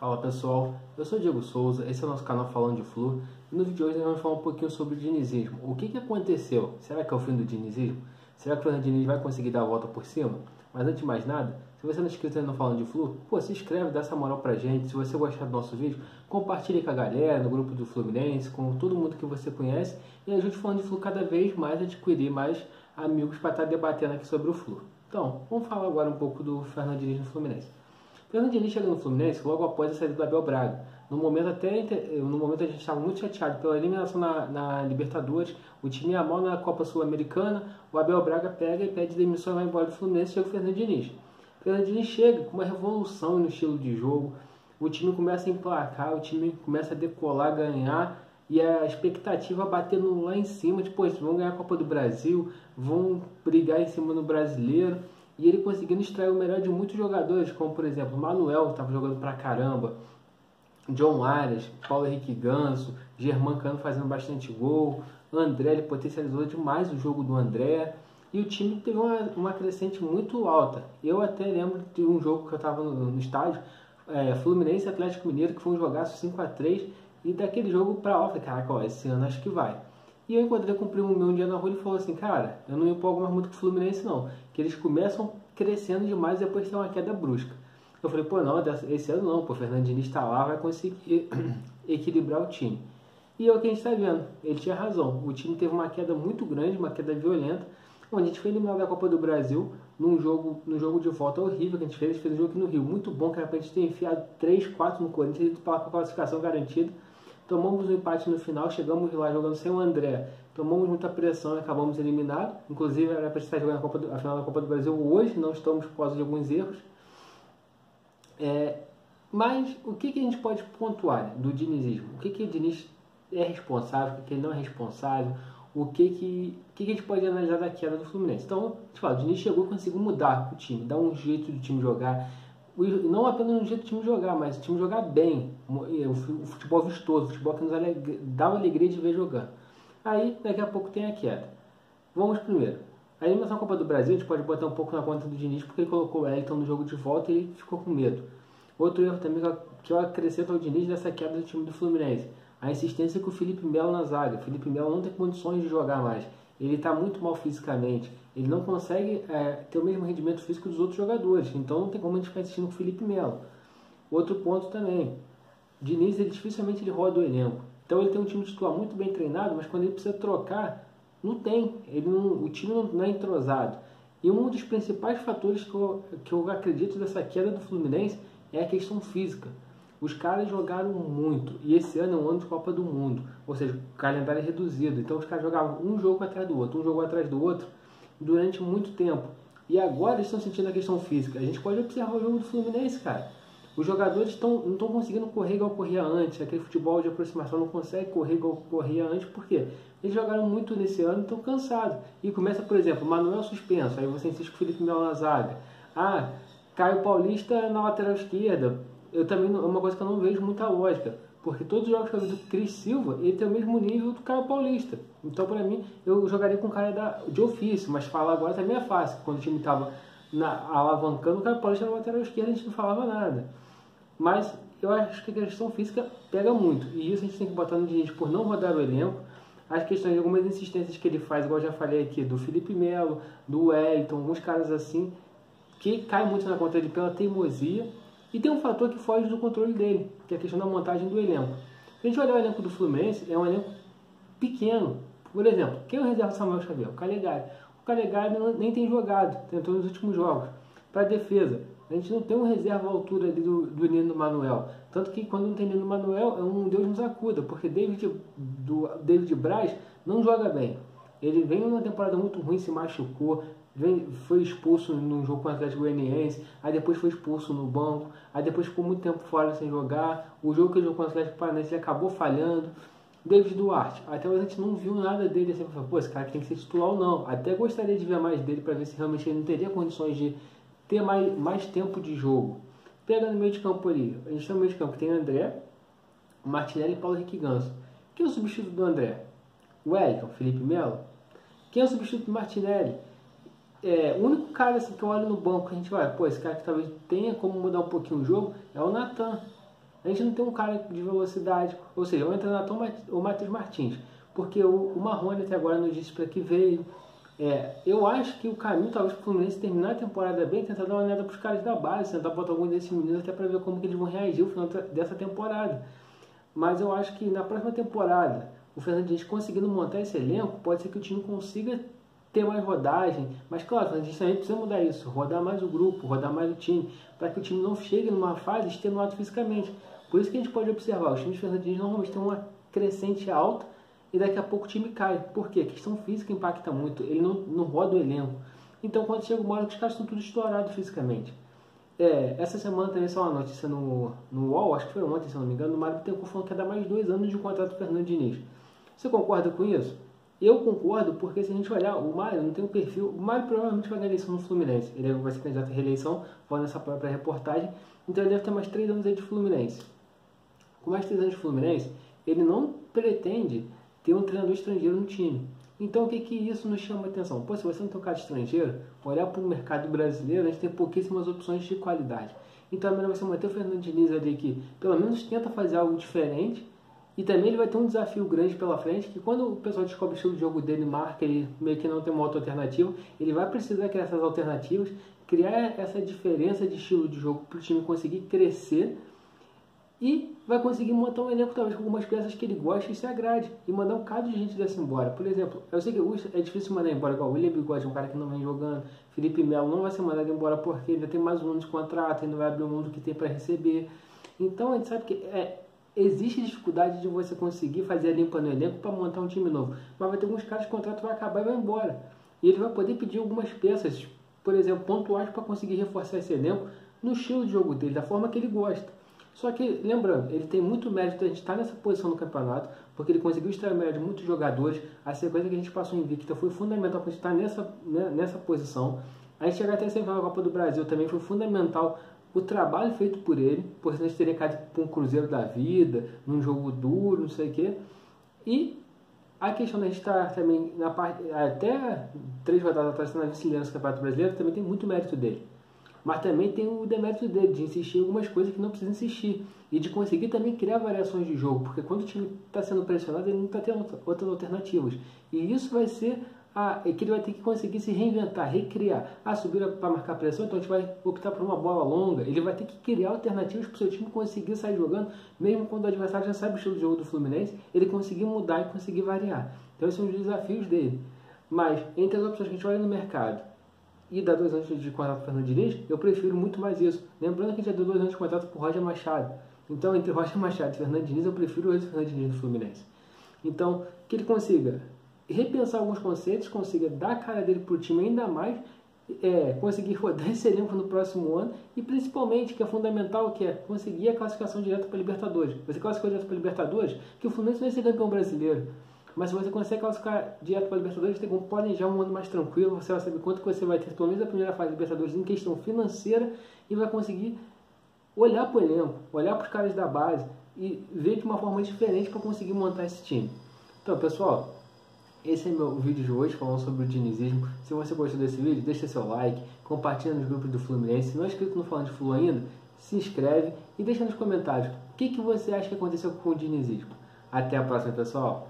Fala pessoal, eu sou o Diego Souza, esse é o nosso canal Falando de Flu e no vídeo de hoje nós vamos falar um pouquinho sobre o dinizismo. O que aconteceu? Será que é o fim do dinizismo? Será que o Fernando Diniz vai conseguir dar a volta por cima? Mas antes de mais nada, se você não é inscrito ainda no Falando de Flu, se inscreve, dá essa moral pra gente. Se você gostar do nosso vídeo, compartilhe com a galera, no grupo do Fluminense, com todo mundo que você conhece e ajude o Falando de Flu cada vez mais a adquirir mais amigos para estar debatendo aqui sobre o Flu. Então, vamos falar agora um pouco do Fernando Diniz no Fluminense. O Fernando Diniz chega no Fluminense logo após a saída do Abel Braga. No momento a gente estava muito chateado pela eliminação na Libertadores, o time ia mal na Copa Sul-Americana, o Abel Braga pega e pede demissão e vai embora do Fluminense e chega o Fernando Diniz. O Fernando Diniz chega com uma revolução no estilo de jogo, o time começa a emplacar, o time começa a decolar, ganhar, e a expectativa batendo lá em cima, tipo, eles vão ganhar a Copa do Brasil, vão brigar em cima no Brasileiro, e ele conseguindo extrair o melhor de muitos jogadores, como por exemplo, o Manuel, que estava jogando pra caramba, John Arias, Paulo Henrique Ganso, Germán Cano fazendo bastante gol, André, ele potencializou demais o jogo do André, e o time teve uma crescente muito alta. Eu até lembro de um jogo que eu estava no estádio, Fluminense e Atlético Mineiro, que foi um jogaço 5-3, e daquele jogo pra lá, eu falei, caraca, ó, esse ano acho que vai. E eu encontrei com um primo meu um dia na rua e ele falou assim, cara, eu não me empolgo mais muito com o Fluminense não, que eles começam crescendo demais e depois tem uma queda brusca. Eu falei, pô, não, esse ano não, pô, o Fernando Diniz tá lá, vai conseguir equilibrar o time. E é o que a gente tá vendo, ele tinha razão, o time teve uma queda muito grande, uma queda violenta, onde a gente foi eliminado da Copa do Brasil, no jogo de volta horrível que a gente fez um jogo aqui no Rio, muito bom, que era pra gente ter enfiado 3, 4 no Corinthians e com a classificação garantida. Tomamos um empate no final, chegamos lá jogando sem o André, tomamos muita pressão e acabamos eliminados. Inclusive era para estar jogando a final da Copa do Brasil hoje, não estamos por causa de alguns erros. Mas o que a gente pode pontuar do dinizismo? O que o Diniz é responsável, o que ele não é responsável, o que a gente pode analisar da queda do Fluminense? Então, a gente fala, o Diniz chegou e conseguiu mudar o time, dar um jeito do time jogar. Não apenas no jeito do time jogar, mas o time jogar bem, o futebol vistoso, o futebol que nos dá uma alegria de ver jogando. Aí, daqui a pouco tem a queda. Vamos primeiro. A eliminação da Copa do Brasil, a gente pode botar um pouco na conta do Diniz, porque ele colocou o Wellington no jogo de volta e ele ficou com medo. Outro erro também que eu acrescento ao Diniz nessa queda do time do Fluminense, a insistência com o Felipe Melo na zaga. O Felipe Melo não tem condições de jogar mais. Ele está muito mal fisicamente, ele não consegue ter o mesmo rendimento físico dos outros jogadores, então não tem como a gente ficar insistindo com o Felipe Melo. Outro ponto também, Diniz, dificilmente ele roda o elenco, então ele tem um time titular muito bem treinado, mas quando ele precisa trocar, não tem, o time não é entrosado. E um dos principais fatores que eu acredito dessa queda do Fluminense é a questão física. Os caras jogaram muito, e esse ano é um ano de Copa do Mundo, ou seja, o calendário é reduzido, então os caras jogavam um jogo atrás do outro, durante muito tempo. E agora eles estão sentindo a questão física. A gente pode observar o jogo do Fluminense, cara. Os jogadores não estão conseguindo correr igual corria antes, aquele futebol de aproximação não consegue correr igual corria antes, por quê? Eles jogaram muito nesse ano e estão cansados. E começa, por exemplo, Manuel suspenso, aí você insiste com o Felipe Melo na zaga. Caio Paulista na lateral esquerda. Eu também, é uma coisa que eu não vejo muita lógica, porque todos os jogos que eu vi do Cris Silva, ele tem o mesmo nível do Caio Paulista. Então, para mim, eu jogaria com o cara de ofício, mas falar agora também é fácil. Quando o time estava alavancando, o Caio Paulista na lateral esquerda, a gente não falava nada. Mas eu acho que a questão física pega muito, e isso a gente tem que botar no Diniz por não rodar o elenco. As questões de algumas insistências que ele faz, igual eu já falei aqui, do Felipe Melo, do Wellington, alguns caras assim, que cai muito na conta dele pela teimosia. E tem um fator que foge do controle dele, que é a questão da montagem do elenco. Se a gente olhar o elenco do Fluminense, é um elenco pequeno. Por exemplo, quem é o reserva do Samuel Xavier? O Calegari. O Calegari nem tem jogado, tentou nos últimos jogos. Para a defesa, a gente não tem um reserva à altura ali do Nino Manuel. Tanto que quando não tem Nino Manuel, é um Deus nos acuda, porque David Braz não joga bem. Ele vem numa temporada muito ruim, se machucou, foi expulso num jogo com o Atlético Goianiense, aí depois foi expulso no banco, aí depois ficou muito tempo fora sem jogar. O jogo que ele jogou com o Atlético Paranaense ele acabou falhando. David Duarte, até hoje a gente não viu nada dele assim, pô, esse cara tem que ser titular ou não. Até gostaria de ver mais dele para ver se realmente ele não teria condições de ter mais tempo de jogo. Pega no meio de campo ali, a gente tem no meio de campo que tem André, Martinelli e Paulo Henrique Ganso. Quem é o substituto do André? O Wellington, Felipe Melo? Quem é o substituto do Martinelli? O único cara assim, que eu olho no banco que a gente vai, pô, esse cara que talvez tenha como mudar um pouquinho o jogo é o Natan. A gente não tem um cara de velocidade, ou seja, o treinador o Matheus Martins, porque o Marrone até agora não disse para que veio. Eu acho que o caminho talvez para o Fluminense terminar a temporada bem, tentar dar uma olhada para os caras da base, tentar botar algum desses meninos até para ver como que eles vão reagir no final dessa temporada. Mas eu acho que na próxima temporada, o Fernando Diniz conseguindo montar esse elenco, pode ser que o time consiga ter mais rodagem. Mas claro, a gente também precisa mudar isso, rodar mais o grupo, rodar mais o time, para que o time não chegue numa fase extenuado fisicamente. Por isso que a gente pode observar, os times de Fernando Diniz normalmente têm uma crescente alta e daqui a pouco o time cai. Por quê? A questão física impacta muito, ele não roda o elenco. Então quando chega uma hora que os caras estão tudo estourados fisicamente. Essa semana também saiu uma notícia no UOL, acho que foi ontem, se não me engano, o Mário Bittencourt falando que ia dar mais 2 anos de contrato do Fernando Diniz. Você concorda com isso? Eu concordo, porque se a gente olhar, o Mário não tem um perfil. O Mário provavelmente vai ganhar eleição no Fluminense. Ele vai ser candidato à reeleição, falando nessa própria reportagem. Então ele deve ter mais 3 anos aí de Fluminense. Com mais 3 anos de Fluminense, ele não pretende ter um treinador estrangeiro no time. Então o que isso nos chama a atenção? Pô, se você não tem um cara estrangeiro, olhar para o mercado brasileiro, a gente tem pouquíssimas opções de qualidade. Então é melhor você manter o Fernando Diniz ali que pelo menos tenta fazer algo diferente. E também ele vai ter um desafio grande pela frente, que quando o pessoal descobre o estilo de jogo dele, marca, ele meio que não tem uma outra alternativa, ele vai precisar criar essas alternativas, criar essa diferença de estilo de jogo para o time conseguir crescer e vai conseguir montar um elenco talvez com algumas peças que ele gosta e se agrade e mandar um bocado de gente dessa embora. Por exemplo, eu sei que é difícil mandar embora igual o William Bigode, um cara que não vem jogando, Felipe Melo não vai ser mandado embora porque ele ainda tem mais um ano de contrato, ele não vai abrir o mundo que tem para receber. Então a gente sabe que existe dificuldade de você conseguir fazer a limpa no elenco para montar um time novo. Mas vai ter alguns caras que o contrato vai acabar e vai embora. E ele vai poder pedir algumas peças, por exemplo, pontuais para conseguir reforçar esse elenco no estilo de jogo dele, da forma que ele gosta. Só que, lembrando, ele tem muito mérito de a gente estar nessa posição no campeonato, porque ele conseguiu extrair o melhor de muitos jogadores. A sequência que a gente passou invicta foi fundamental para a gente estar nessa posição. A gente chegar até a semifinal da Copa do Brasil também foi fundamental. O trabalho feito por ele, por senão a gente teria caído para um Cruzeiro da vida, num jogo duro, não sei o quê. E a questão da gente estar também na parte, até 3 rodadas atrás na vice-liderança do Campeonato Brasileiro, também tem muito mérito dele. Mas também tem o demérito dele, de insistir em algumas coisas que não precisa insistir. E de conseguir também criar variações de jogo, porque quando o time está sendo pressionado, ele não está tendo outras alternativas. E isso vai ser que ele vai ter que conseguir se reinventar, recriar. Subir para marcar pressão, então a gente vai optar por uma bola longa. Ele vai ter que criar alternativas para o seu time conseguir sair jogando, mesmo quando o adversário já sabe o estilo de jogo do Fluminense, ele conseguir mudar e conseguir variar. Então esses são os desafios dele. Mas, entre as opções que a gente olha no mercado e dar 2 anos de contrato para o Fernando Diniz, eu prefiro muito mais isso. Lembrando que a gente já deu 2 anos de contrato para o Roger Machado. Então, entre Roger Machado e Fernando Diniz, eu prefiro o Fernando Diniz do Fluminense. Então, que ele consiga repensar alguns conceitos, consiga dar a cara dele para o time ainda mais, conseguir rodar esse elenco no próximo ano e principalmente, que é fundamental, que é conseguir a classificação direta para a Libertadores. Você classificou direto para a Libertadores, que o Fluminense vai ser campeão brasileiro. Mas se você consegue classificar direto para a Libertadores, você tem como planejar um ano mais tranquilo, você vai saber quanto que você vai ter, pelo menos a primeira fase da Libertadores, em questão financeira, e vai conseguir olhar para o elenco, olhar para os caras da base e ver de uma forma diferente para conseguir montar esse time. Então, pessoal, esse é meu vídeo de hoje, falando sobre o dinizismo. Se você gostou desse vídeo, deixa seu like, compartilha nos grupos do Fluminense. Se não é inscrito no Falando de Flu ainda, se inscreve e deixa nos comentários o que você acha que aconteceu com o dinizismo. Até a próxima, pessoal!